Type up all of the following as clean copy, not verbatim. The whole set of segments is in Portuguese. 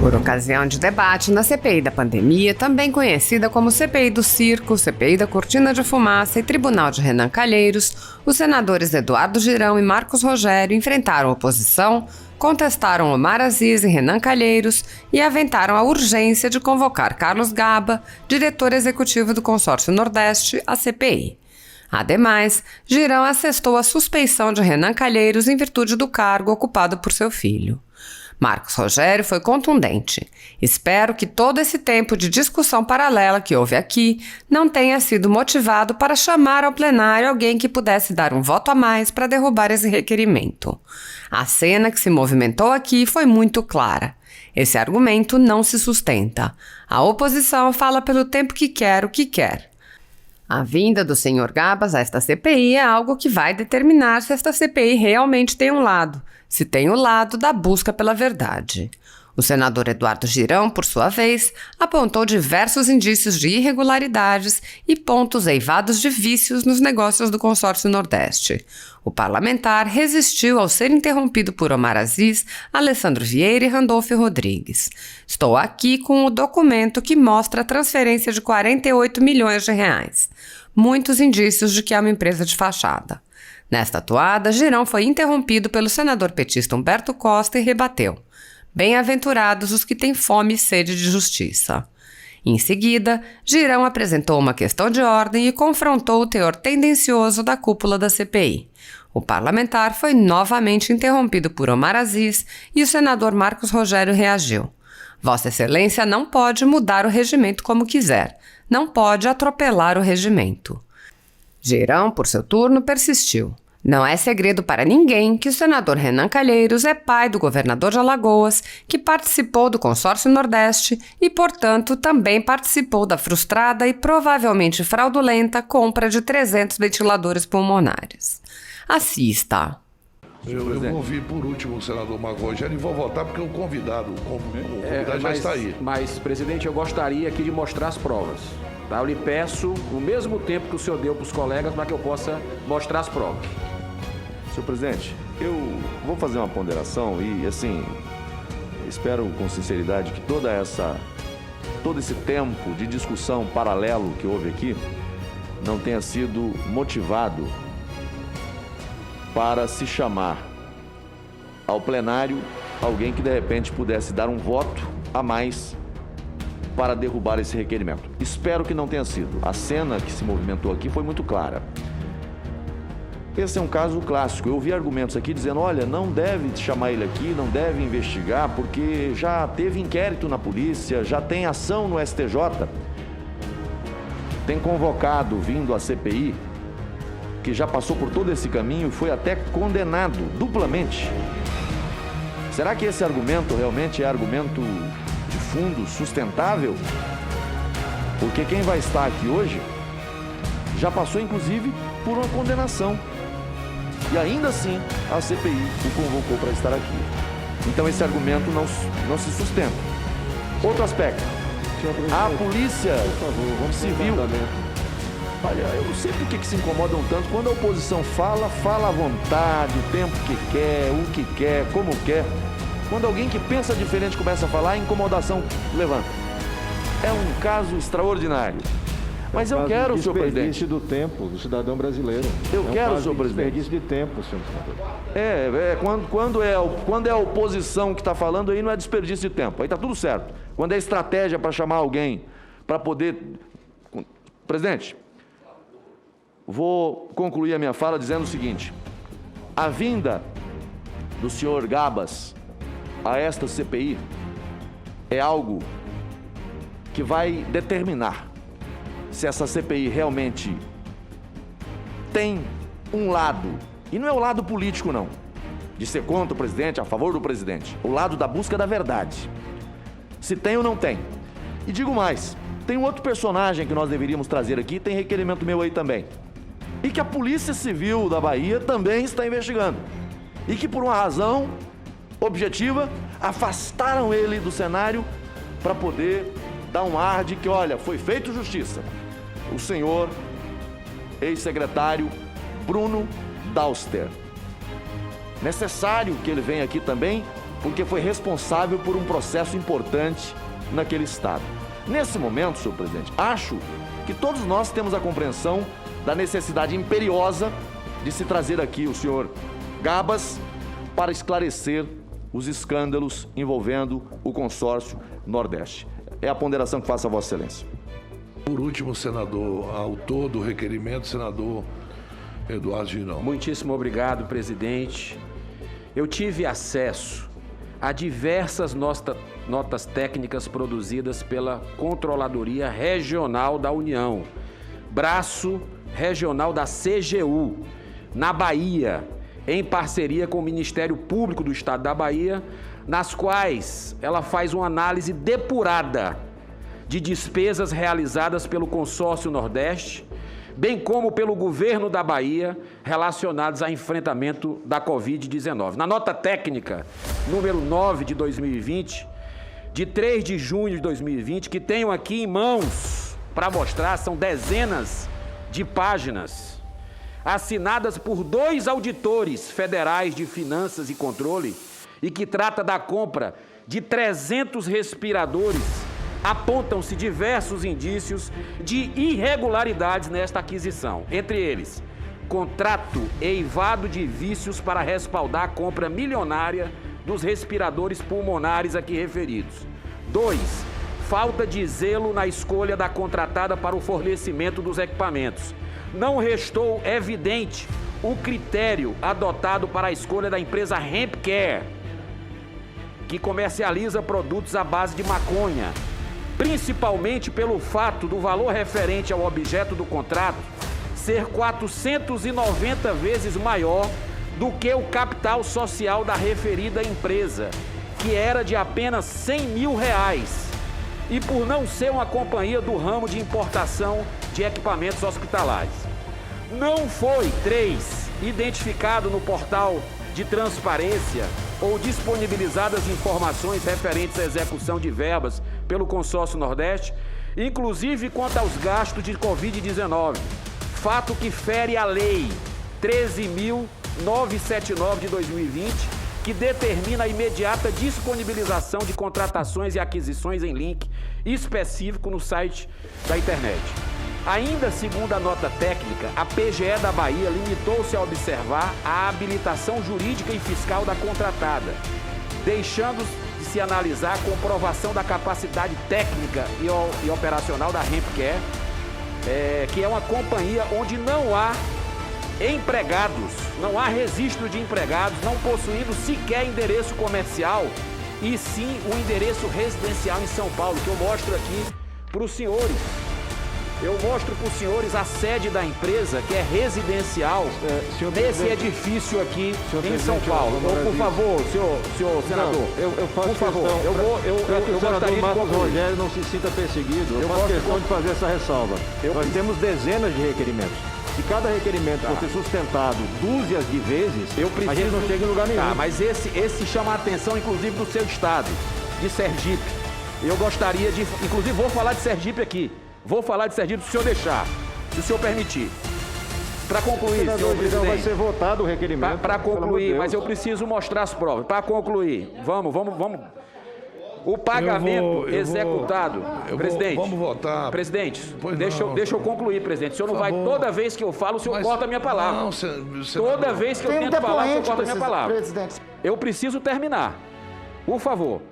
Por ocasião de debate na CPI da pandemia, também conhecida como CPI do Circo, CPI da Cortina de Fumaça e Tribunal de Renan Calheiros, os senadores Eduardo Girão e Marcos Rogério enfrentaram oposição, contestaram Omar Aziz e Renan Calheiros e aventaram a urgência de convocar Carlos Gaba, diretor executivo do Consórcio Nordeste, à CPI. Ademais, Girão assestou a suspeição de Renan Calheiros em virtude do cargo ocupado por seu filho. Marcos Rogério foi contundente. Espero que todo esse tempo de discussão paralela que houve aqui não tenha sido motivado para chamar ao plenário alguém que pudesse dar um voto a mais para derrubar esse requerimento. A cena que se movimentou aqui foi muito clara. Esse argumento não se sustenta. A oposição fala pelo tempo que quer o que quer. A vinda do senhor Gabas a esta CPI é algo que vai determinar se esta CPI realmente tem um lado, se tem o lado da busca pela verdade. O senador Eduardo Girão, por sua vez, apontou diversos indícios de irregularidades e pontos eivados de vícios nos negócios do Consórcio Nordeste. O parlamentar resistiu ao ser interrompido por Omar Aziz, Alessandro Vieira e Randolfo Rodrigues. Estou aqui com o documento que mostra a transferência de 48 milhões de reais. Muitos indícios de que é uma empresa de fachada. Nesta atuada, Girão foi interrompido pelo senador petista Humberto Costa e rebateu: bem-aventurados os que têm fome e sede de justiça. Em seguida, Girão apresentou uma questão de ordem e confrontou o teor tendencioso da cúpula da CPI. O parlamentar foi novamente interrompido por Omar Aziz e o senador Marcos Rogério reagiu. Vossa Excelência não pode mudar o regimento como quiser, não pode atropelar o regimento. Girão, por seu turno, persistiu. Não é segredo para ninguém que o senador Renan Calheiros é pai do governador de Alagoas, que participou do Consórcio Nordeste e, portanto, também participou da frustrada e provavelmente fraudulenta compra de 300 ventiladores pulmonares. Assista. Eu vou ouvir por último o senador Marcos Rogério e vou votar porque o convidado já está aí. Mas, presidente, eu gostaria aqui de mostrar as provas. Tá? Eu lhe peço o mesmo tempo que o senhor deu para os colegas para que eu possa mostrar as provas. Senhor presidente, eu vou fazer uma ponderação e, assim, espero com sinceridade que todo esse tempo de discussão paralelo que houve aqui não tenha sido motivado para se chamar ao plenário alguém que, de repente, pudesse dar um voto a mais para derrubar esse requerimento. Espero que não tenha sido. A cena que se movimentou aqui foi muito clara. Esse é um caso clássico. Eu ouvi argumentos aqui dizendo, olha, não deve chamar ele aqui, não deve investigar, porque já teve inquérito na polícia, já tem ação no STJ, tem convocado, vindo à CPI, que já passou por todo esse caminho e foi até condenado duplamente. Será que esse argumento realmente é argumento de fundo sustentável? Porque quem vai estar aqui hoje já passou, inclusive, por uma condenação. E ainda assim, a CPI o convocou para estar aqui. Então esse argumento não se sustenta. Outro aspecto. A polícia civil. Olha, eu não sei por que se incomodam tanto. Quando a oposição fala à vontade, o tempo que quer, o que quer, como quer. Quando alguém que pensa diferente começa a falar, a incomodação levanta. É um caso extraordinário. Mas eu quero, senhor presidente. Desperdício do tempo do cidadão brasileiro. Eu quero, senhor presidente. Desperdício de tempo, senhor senador. Quando é a oposição que está falando, aí não é desperdício de tempo. Aí está tudo certo. Quando é estratégia para chamar alguém, para poder... Presidente, vou concluir a minha fala dizendo o seguinte. A vinda do senhor Gabas a esta CPI é algo que vai determinar se essa CPI realmente tem um lado, e não é o lado político não, de ser contra o presidente, a favor do presidente, o lado da busca da verdade, se tem ou não tem. E digo mais, tem um outro personagem que nós deveríamos trazer aqui, tem requerimento meu aí também, e que a Polícia Civil da Bahia também está investigando, e que por uma razão objetiva, afastaram ele do cenário para poder dar um ar de que, olha, foi feito justiça. O senhor ex-secretário Bruno Dauster. Necessário que ele venha aqui também porque foi responsável por um processo importante naquele estado. Nesse momento, senhor presidente, acho que todos nós temos a compreensão da necessidade imperiosa de se trazer aqui o senhor Gabas para esclarecer os escândalos envolvendo o consórcio Nordeste. É a ponderação que faço a Vossa Excelência. Por último, senador, autor do requerimento, senador Eduardo Girão. Muitíssimo obrigado, presidente. Eu tive acesso a diversas notas técnicas produzidas pela Controladoria Regional da União, braço regional da CGU, na Bahia, em parceria com o Ministério Público do Estado da Bahia, nas quais ela faz uma análise depurada de despesas realizadas pelo Consórcio Nordeste, bem como pelo governo da Bahia, relacionados ao enfrentamento da Covid-19. Na nota técnica, número 9 de 2020, de 3 de junho de 2020, que tenho aqui em mãos para mostrar, são dezenas de páginas, assinadas por 2 auditores federais de finanças e controle, e que trata da compra de 300 respiradores, apontam-se diversos indícios de irregularidades nesta aquisição. Entre eles, contrato eivado de vícios para respaldar a compra milionária dos respiradores pulmonares aqui referidos. 2. Falta de zelo na escolha da contratada para o fornecimento dos equipamentos. Não restou evidente o critério adotado para a escolha da empresa HempCare, que comercializa produtos à base de maconha, principalmente pelo fato do valor referente ao objeto do contrato ser 490 vezes maior do que o capital social da referida empresa, que era de apenas R$100 mil, e por não ser uma companhia do ramo de importação de equipamentos hospitalares. Não foi, 3, identificado no portal de transparência ou disponibilizadas informações referentes à execução de verbas pelo Consórcio Nordeste, inclusive quanto aos gastos de Covid-19, fato que fere a Lei 13.979 de 2020, que determina a imediata disponibilização de contratações e aquisições em link específico no site da internet. Ainda segundo a nota técnica, a PGE da Bahia limitou-se a observar a habilitação jurídica e fiscal da contratada, deixando de se analisar a comprovação da capacidade técnica e operacional da HempCare, que é uma companhia onde não há empregados, não há registro de empregados, não possuindo sequer endereço comercial, e sim o endereço residencial em São Paulo, que eu mostro aqui para os senhores. Eu mostro para os senhores a sede da empresa, que é residencial, nesse edifício aqui em São Paulo. Por favor, senhor senador, eu faço por favor, questão, eu gostaria de Marcos concluir. Rogério não se sinta perseguido, eu faço questão de fazer essa ressalva. Nós temos dezenas de requerimentos. Se cada requerimento fosse sustentado dúzias de vezes, a gente não chega em lugar nenhum. Tá, mas esse chama a atenção, inclusive, do seu estado, de Sergipe. Eu gostaria de... Inclusive, vou falar de Sergipe aqui. Vou falar de Sergipe, se o senhor deixar, se o senhor permitir. Para concluir, senhor presidente... Vai ser votado o requerimento. Para concluir, mas eu preciso mostrar as provas. Para concluir, vamos. O pagamento executado... Presidente, vamos votar. Presidente, deixa eu concluir, presidente. O senhor não vai... Toda vez que eu falo, o senhor corta a minha palavra. Não, Toda vez que eu tento falar, o senhor corta a minha palavra. Presidente. Eu preciso terminar. Por favor.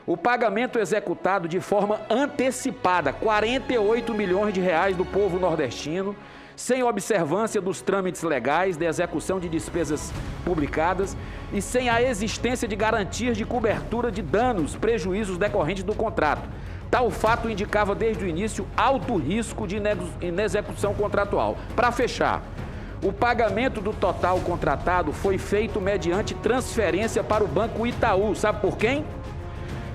O pagamento executado de forma antecipada, 48 milhões de reais do povo nordestino, sem observância dos trâmites legais de execução de despesas publicadas e sem a existência de garantias de cobertura de danos, prejuízos decorrentes do contrato. Tal fato indicava desde o início alto risco de inexecução contratual. Para fechar, o pagamento do total contratado foi feito mediante transferência para o Banco Itaú. Sabe por quem?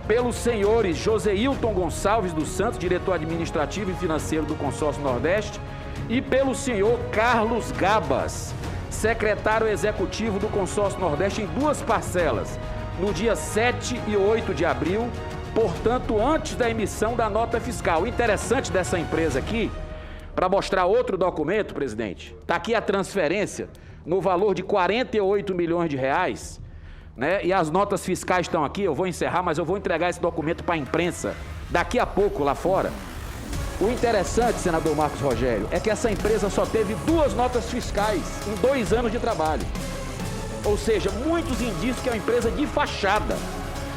Pelos senhores Joseilton Gonçalves dos Santos, diretor administrativo e financeiro do Consórcio Nordeste, e pelo senhor Carlos Gabas, secretário executivo do Consórcio Nordeste, em 2 parcelas, no dia 7 e 8 de abril, portanto, antes da emissão da nota fiscal. O interessante dessa empresa aqui, para mostrar outro documento, presidente, está aqui a transferência no valor de 48 milhões de reais, né? E as notas fiscais estão aqui, eu vou encerrar, mas eu vou entregar esse documento para a imprensa daqui a pouco lá fora. O interessante, senador Marcos Rogério, é que essa empresa só teve 2 notas fiscais em 2 anos de trabalho. Ou seja, muitos indícios que é uma empresa de fachada.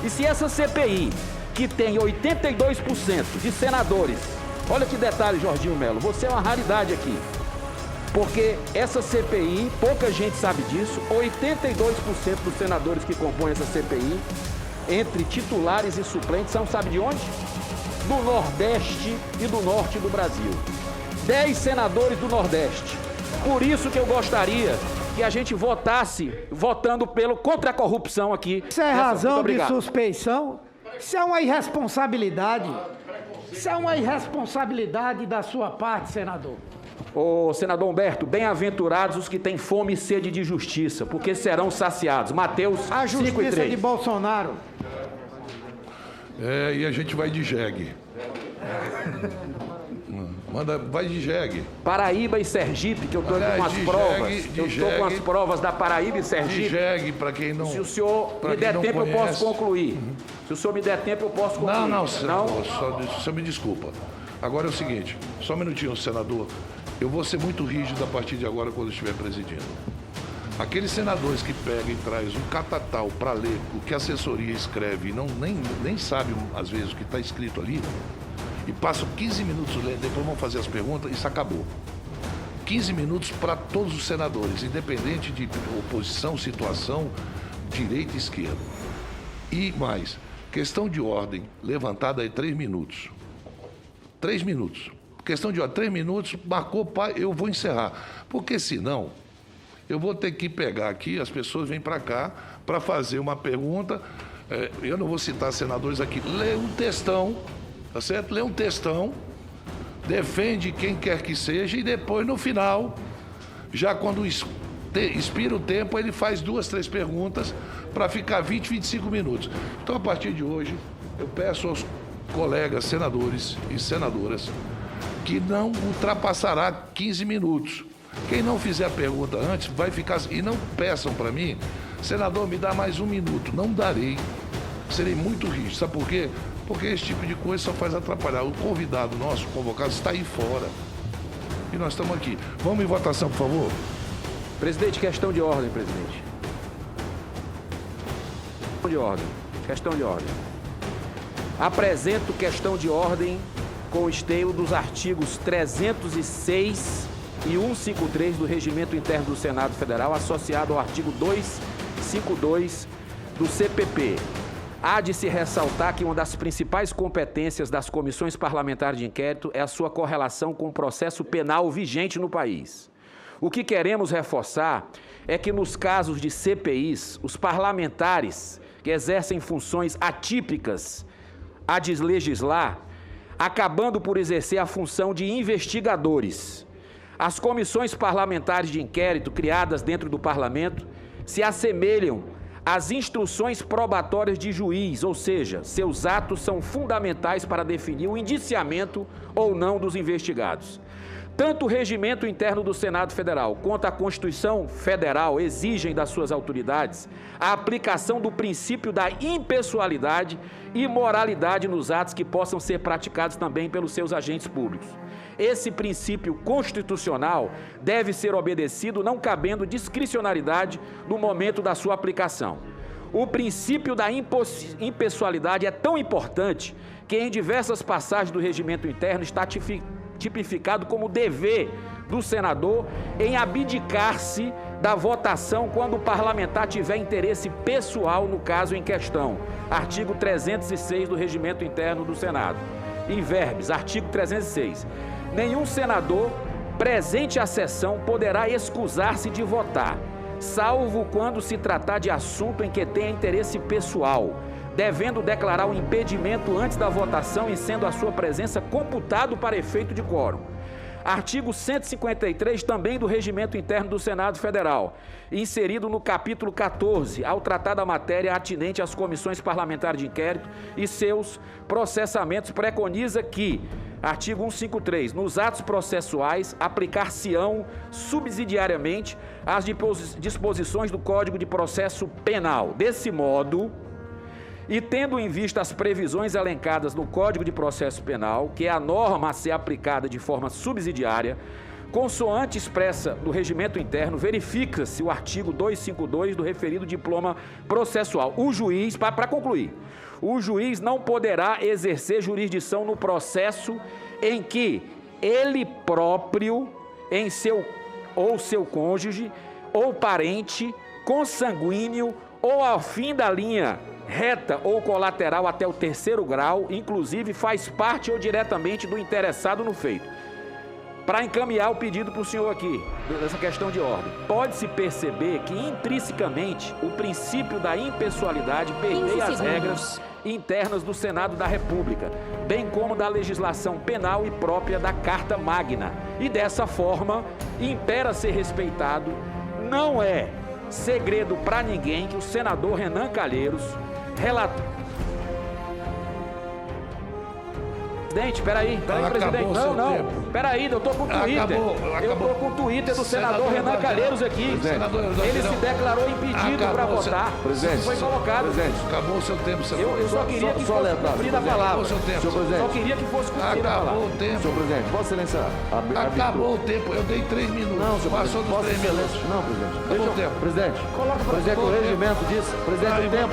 E se essa CPI, que tem 82% de senadores, olha que detalhe, Jorginho Melo, você é uma raridade aqui. Porque essa CPI, pouca gente sabe disso, 82% dos senadores que compõem essa CPI, entre titulares e suplentes, são, sabe de onde? Do Nordeste e do Norte do Brasil. 10 senadores do Nordeste. Por isso que eu gostaria que a gente votasse, votando contra a corrupção aqui. Isso é razão de suspeição? Isso é uma irresponsabilidade. Isso é uma irresponsabilidade da sua parte, senador. Ô, senador Humberto, bem-aventurados os que têm fome e sede de justiça, porque serão saciados. Mateus 5:3. A justiça de Bolsonaro. E a gente vai de jegue. Vai de jegue. Paraíba e Sergipe, que eu estou com as provas. Eu estou com as provas da Paraíba e Sergipe. De jegue, para quem não... Se o senhor me der tempo, eu posso concluir. Se o senhor me der tempo, eu posso concluir. Não, só me desculpa. Agora é o seguinte, só um minutinho, senador. Eu vou ser muito rígido a partir de agora quando eu estiver presidindo. Aqueles senadores que pegam e trazem um catatal para ler o que a assessoria escreve e nem sabe, às vezes, o que está escrito ali, e passam 15 minutos lendo, depois vão fazer as perguntas, isso acabou. 15 minutos para todos os senadores, independente de oposição, situação, direita e esquerda. E mais, questão de ordem, levantada aí 3 minutos. 3 minutos. Questão de ordem, 3 minutos, marcou, eu vou encerrar. Porque senão, eu vou ter que pegar aqui, as pessoas vêm para cá para fazer uma pergunta, eu não vou citar senadores aqui, lê um textão, tá certo? Lê um textão, defende quem quer que seja e depois, no final, já quando expira o tempo, ele faz 2, 3 perguntas para ficar 20, 25 minutos. Então, a partir de hoje, eu peço aos colegas senadores e senadoras que não ultrapassará 15 minutos. Quem não fizer a pergunta antes vai ficar... E não peçam para mim, senador, me dá mais 1 minuto. Não darei. Serei muito rígido. Sabe por quê? Porque esse tipo de coisa só faz atrapalhar. O convidado nosso, convocado, está aí fora. E nós estamos aqui. Vamos em votação, por favor? Presidente, questão de ordem, presidente. Questão de ordem. Apresento questão de ordem com o esteio dos artigos 306 e 153 do Regimento Interno do Senado Federal, associado ao artigo 252 do CPP. Há de se ressaltar que uma das principais competências das comissões parlamentares de inquérito é a sua correlação com o processo penal vigente no país. O que queremos reforçar é que nos casos de CPIs, os parlamentares que exercem funções atípicas a de legislar, acabando por exercer a função de investigadores. As comissões parlamentares de inquérito criadas dentro do parlamento se assemelham às instruções probatórias de juiz, ou seja, seus atos são fundamentais para definir o indiciamento ou não dos investigados. Tanto o Regimento Interno do Senado Federal quanto a Constituição Federal exigem das suas autoridades a aplicação do princípio da impessoalidade e moralidade nos atos que possam ser praticados também pelos seus agentes públicos. Esse princípio constitucional deve ser obedecido, não cabendo discricionariedade no momento da sua aplicação. O princípio da impessoalidade é tão importante que em diversas passagens do Regimento Interno está tipificado como dever do senador em abdicar-se da votação quando o parlamentar tiver interesse pessoal no caso em questão. Artigo 306 do Regimento Interno do Senado. Em verbis, artigo 306. Nenhum senador presente à sessão poderá excusar-se de votar, salvo quando se tratar de assunto em que tenha interesse pessoal, devendo declarar o impedimento antes da votação e sendo a sua presença computado para efeito de quórum. Artigo 153 também do Regimento Interno do Senado Federal, inserido no capítulo 14, ao tratar da matéria atinente às comissões parlamentares de inquérito e seus processamentos, preconiza que Artigo 153. Nos atos processuais, aplicar-se-ão subsidiariamente as disposições do Código de Processo Penal. Desse modo, e tendo em vista as previsões elencadas no Código de Processo Penal, que é a norma a ser aplicada de forma subsidiária, consoante expressa do regimento interno, verifica-se o artigo 252 do referido diploma processual. O juiz, para concluir, o juiz não poderá exercer jurisdição no processo em que ele próprio, ou seu cônjuge, ou parente, consanguíneo, ou ao fim da linha reta ou colateral até o 3º grau, inclusive faz parte ou diretamente do interessado no feito. Para encaminhar o pedido para o senhor aqui, dessa questão de ordem, pode-se perceber que intrinsecamente o princípio da impessoalidade permeia as regras internas do Senado da República, bem como da legislação penal e própria da Carta Magna. E dessa forma, impera ser respeitado, não é segredo para ninguém que o senador Renan Calheiros relatou. Presidente, peraí, presidente. Não. Peraí, eu tô com o Twitter. Eu tô com o Twitter do senador Renan Calheiros aqui. Ele se declarou impedido para votar. Presidente, isso foi colocado. Presidente, acabou o seu tempo, senador. Eu só queria que fosse cumprida a palavra. Senhor presidente, só queria que fosse cumprida a palavra. Acabou o tempo. Senhor presidente, Vossa Excelência. Acabou o tempo. Eu dei 3 minutos. Não, senhor passou dos 3 minutos. Não, presidente. Acabou o tempo. Presidente, o regimento diz. Presidente, o tempo.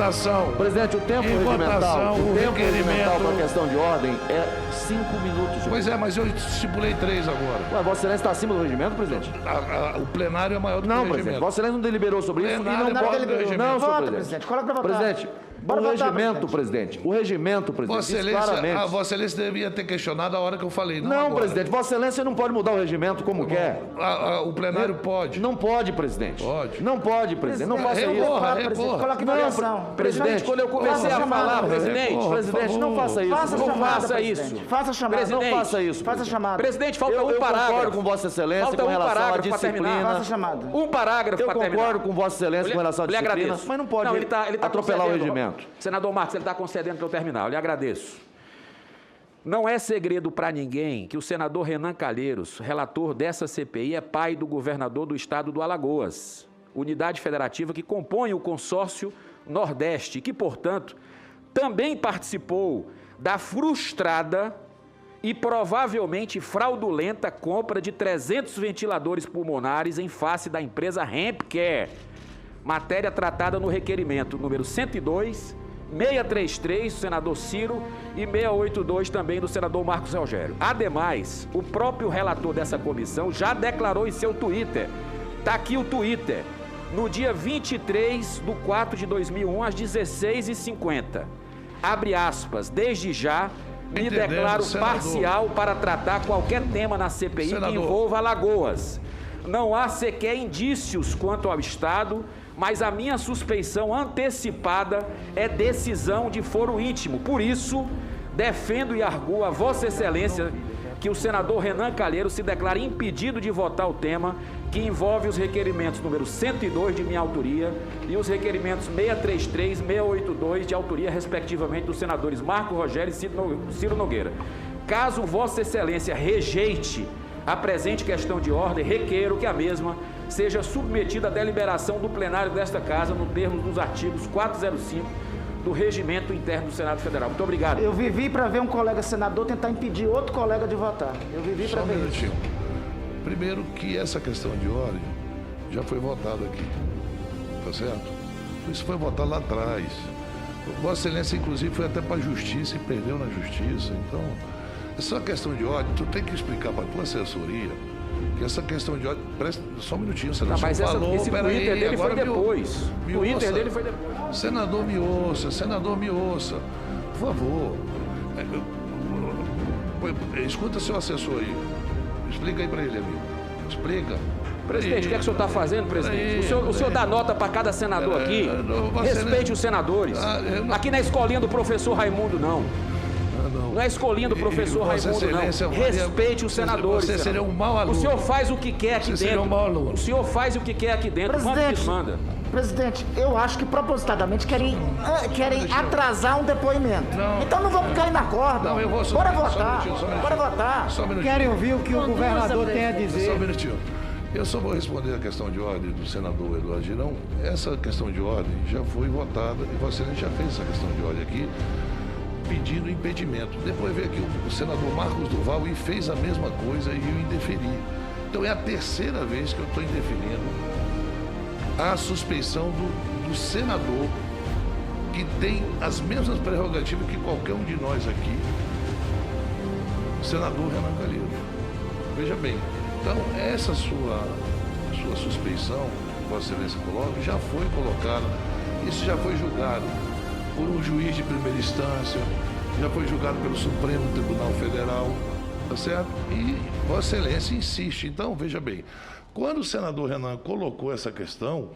Presidente, o tempo regimental. O tempo regimental para a questão de ordem é 5 minutos. Pois é, mas eu estipulei 3 agora. Ué, Vossa Excelência está acima do regimento, presidente? O plenário é maior do que o Não, regimento. presidente. Vossa Excelência não deliberou sobre isso e não pode deliberar. Não, senhor presidente. Coloca pra votar. Presidente, o regimento, presidente, Vossa diz claramente. Vossa Excelência devia ter questionado a hora que eu falei. Não, agora. presidente, Vossa Excelência não pode mudar o regimento como quer. O plenário pode. Não pode, presidente. Pode. Não pode, presidente. Não faça isso. Recorra. Coloque em votação. Presidente, quando eu comecei a falar, presidente, não faça isso. Não faça isso. Faça a chamada. Não faça isso. Faça a chamada. Presidente, falta Eu um parágrafo. concordo com Vossa Excelência Falta com um relação à parágrafo para terminar. disciplina. Faça a chamada. Um parágrafo Eu para terminar. concordo com Vossa Excelência com relação à Eu lhe disciplina, agradeço. mas não pode ele tá atropelar o concedendo. regimento. Senador Marcos, ele está concedendo para eu terminar. Eu lhe agradeço. Não é segredo para ninguém que o senador Renan Calheiros, relator dessa CPI, é pai do governador do estado do Alagoas, unidade federativa que compõe o consórcio Nordeste, que, portanto, também participou da frustrada e provavelmente fraudulenta compra de 300 ventiladores pulmonares em face da empresa Hempcare, matéria tratada no requerimento número 102, 633 do senador Ciro e 682 também do senador Marcos Rogério. Ademais, o próprio relator dessa comissão já declarou em seu Twitter, está aqui o Twitter, no dia 23/4/2001, às 16h50, abre aspas, desde já me declaro parcial para tratar qualquer tema na CPI que envolva Alagoas. Não há sequer indícios quanto ao Estado, mas a minha suspeição antecipada é decisão de foro íntimo. Por isso, defendo e arguo a Vossa Excelência que o senador Renan Calheiros se declare impedido de votar o tema que envolve os requerimentos número 102 de minha autoria e os requerimentos 633 e 682 de autoria, respectivamente, dos senadores Marco Rogério e Ciro Nogueira. Caso Vossa Excelência rejeite a presente questão de ordem, requeiro que a mesma seja submetida à deliberação do plenário desta Casa, no termo dos artigos 405 do Regimento Interno do Senado Federal. Muito obrigado. Eu vivi para ver um colega senador tentar impedir outro colega de votar. Eu vivi para ver isso. Primeiro que essa questão de ordem já foi votada aqui, tá certo? Isso foi votado lá atrás. Vossa Excelência, inclusive, foi até para a Justiça e perdeu na Justiça. Então, essa questão de ordem, tu tem que explicar para a tua assessoria que essa questão de ordem... Presta só um minutinho, senador. Mas esse Twitter dele foi depois. O Twitter dele foi depois. Senador, me ouça. Por favor. Escuta seu assessor aí. Explica aí para ele, amigo. Explica. Presidente, o que é que o senhor está fazendo, presidente? O senhor dá nota para cada senador aqui. Respeite os senadores. Aqui na escolinha do professor Raimundo, não. Não é escolinha do professor Vossa Raimundo, Excelência não. faria- Respeite os senadores. Você seria um mau aluno. O senhor faz o que quer aqui Você seria dentro. um mau aluno. O senhor faz o que quer aqui dentro. Quando Presidente, desmanda. presidente, eu acho que propositadamente querem atrasar um depoimento. Não. Então não vamos cair na corda. Não, eu vou Bora só um votar. minutinho, só um minutinho. Bora votar. Só um minutinho. Querem ouvir o que o governador tem a Só um dizer? minutinho. Eu só vou responder a questão de ordem do senador Eduardo Girão. Essa questão de ordem já foi votada e Vossa Excelência já fez essa questão de ordem aqui, pedindo impedimento. Depois veio aqui o senador Marcos Duval e fez a mesma coisa e eu indeferi. Então é a terceira vez que eu estou indeferindo a suspeição do senador que tem as mesmas prerrogativas que qualquer um de nós aqui, senador Renan Calheiros. Veja bem, então essa sua suspeição, que Vossa Excelência coloca, já foi colocada, isso já foi julgado por um juiz de primeira instância, já foi julgado pelo Supremo Tribunal Federal, tá certo? E Vossa Excelência insiste. Então, veja bem, quando o senador Renan colocou essa questão,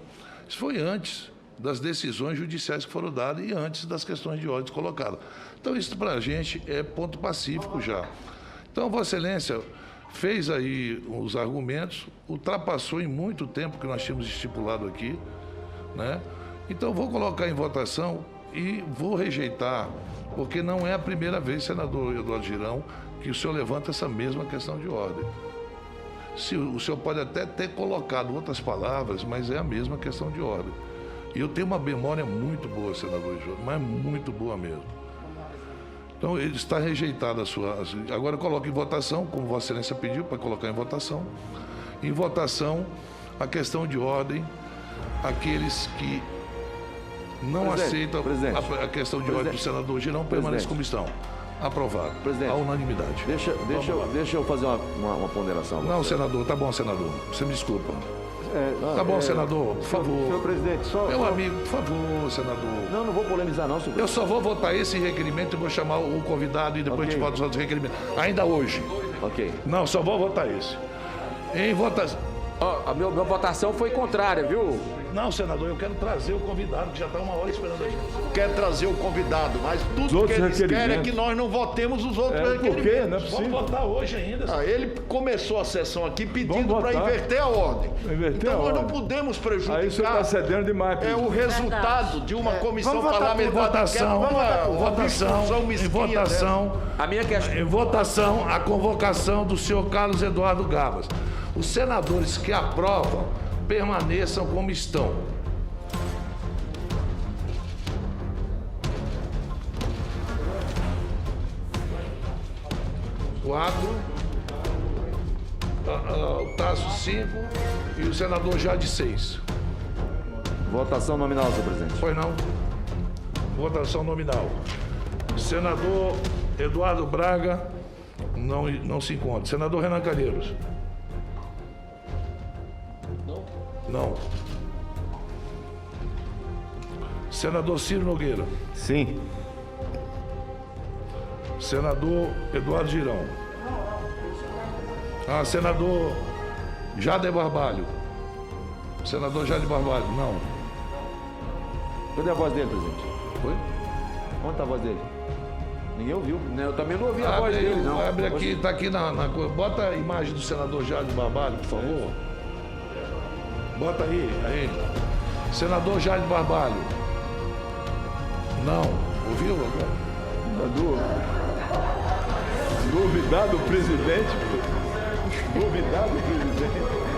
isso foi antes das decisões judiciais que foram dadas e antes das questões de ordem colocadas. Então, isso para a gente é ponto pacífico já. Então, Vossa Excelência fez aí os argumentos, ultrapassou em muito tempo que nós tínhamos estipulado aqui, né? Então, vou colocar em votação e vou rejeitar, porque não é a primeira vez, senador Eduardo Girão, que o senhor levanta essa mesma questão de ordem. O senhor pode até ter colocado outras palavras, mas é a mesma questão de ordem. E eu tenho uma memória muito boa, senador Girão, mas muito boa mesmo. Então, ele está rejeitado a sua... Agora, coloque em votação, como Vossa Excelência pediu para colocar em votação. Em votação, a questão de ordem, aqueles que não aceitam a questão de ordem do senador Girão permanece como estão. Aprovado. Presidente, a unanimidade. Deixa eu fazer uma ponderação. Não, senador, tá bom, senador. Você me desculpa. Tá bom, senador, por favor. Senhor presidente, Meu amigo, por favor, senador. Não vou polemizar não, senhor. Eu só vou votar esse requerimento e vou chamar o convidado e depois a gente vota os outros requerimentos. Ainda hoje. Ok. Não, só vou votar esse. Em votação. A minha votação foi contrária, viu? Não, senador, eu quero trazer o convidado, que já está uma hora esperando a gente. Quer trazer o convidado, mas tudo que eles querem é que nós não votemos os outros requerimentos. Por quê? Não é Vamos possível. votar hoje ainda. Ele começou a sessão aqui pedindo para votar. inverter a ordem. Inverter Então a nós não ordem. podemos prejudicar. Aí o senhor está cedendo demais. É o resultado de uma comissão Vamos votar por parlamentar. Em votação, A minha questão. em votação, a convocação do senhor Carlos Eduardo Gabas. Os senadores que aprovam permaneçam como estão. Quatro, o Tasso 5 e o senador Jade 6. Votação nominal, senhor presidente. Foi não? Votação nominal. Senador Eduardo Braga não se encontra. Senador Renan Calheiros. Não. Senador Ciro Nogueira. Sim. Senador Eduardo Girão. Senador Jader Barbalho. Senador Jader Barbalho. Não. Cadê a voz dele, presidente? Foi? Onde está a voz dele? Ninguém ouviu. Eu também não ouvi a voz Abre, dele, não. abre aqui, tá aqui na coisa. Bota a imagem do senador Jader Barbalho, por favor. Bota aí. Senador Jader Barbalho. Não. Ouviu agora? Duvidar do presidente. Duvidar do presidente.